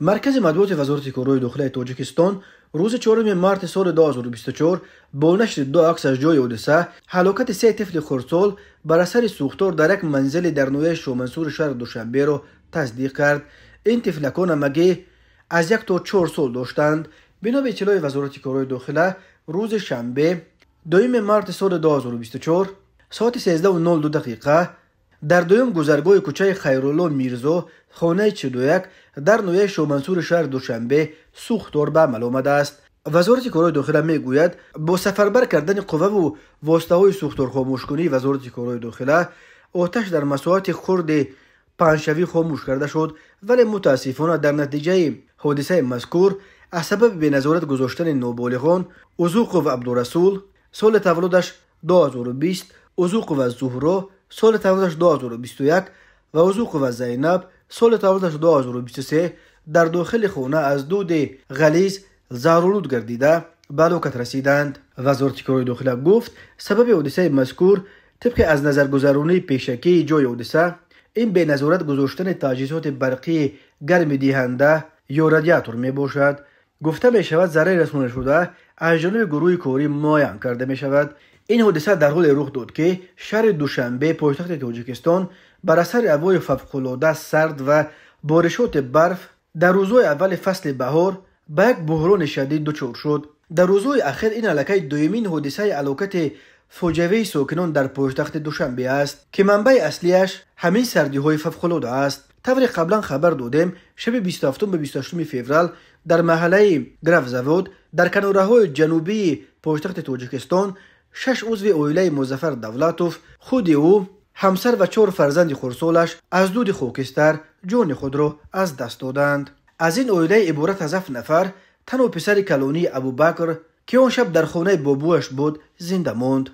مرکز مطبوعات وزارت کارهای داخلی تاجیکستان روز 4 مارس سال 2024 با نشر دو عکس از جای حادثه هلاکت 3 طفل خردسال بر اثر سوختار در یک منزل در نویه شومنصور شهر دوشنبه را تصدیق کرد. این طفلکان مگه از 1 تا 4 سال داشتند. بنا به اطلاع وزارت کارهای داخلی روز شنبه 2 مارس سال 2024 ساعت 13:02 در دویم گذرگاه کوچه خیرالله میرزا خانه 41 در نویه شومنصور شهر دوشنبه سوختار به عمل آمده است. وزارت کارهای داخلی میگوید با سفربر کردن قوه و واسطه‌های سوختار خاموشکنی وزارت کارهای داخلی آتش در مساحت خرد پنجشوی خاموش کرده شد، ولی متاسفانه در نتیجه حادثه مذکور از سبب به نظارت گذاشتن نابالغان عضو قوه عبدالرسول سال تولدش 2020، عضو قوه زهرا سال تولدش 2021 و عضو قوه زینب سال تولدش 2023 در داخل خانه از دود غلیظ زهرآلود گردیده به هلاکت رسیدند. وزارت کارهای داخلی گفت سبب حادثه مذکور طبق از نظرگذرانی پیشکی جای حادثه این به نظارت گذاشتن تجهیزات برقی گرم دهنده یا رادیاتور می باشد. گفته می شود ضرر رسانده شده از جانب گروه کاری معاین کرده می شود. این حادثه در حال رخ داد که شهر دوشنبه پایتخت تاجیکستان بر اثر هوای فوق‌العاده سرد و بارشات برف در روزهای اول فصل بهار به یک بحران شدید دچار شد. در روزهای اخیر این علاقه دومین حادثه هلاکت فاجعه‌ای ساکنان در پایتخت دوشنبه است که منبع اصلیش همین سردی‌های فوق‌العاده است. طوری قبلا خبر دادیم شب 27 به 28 فوریه در محله گرفزوود در کناره‌های جنوبی پایتخت تاجیکستان 6 عضو عائله مظفر دولتوف خود او همسر و 4 فرزند خردسالش از دود خاکستر جان خود را از دست دادند. از این عائله عبارت از 7 نفر تن و پسر کلانی ابوبکر که آن شب در خانه بابوش بود زنده ماند.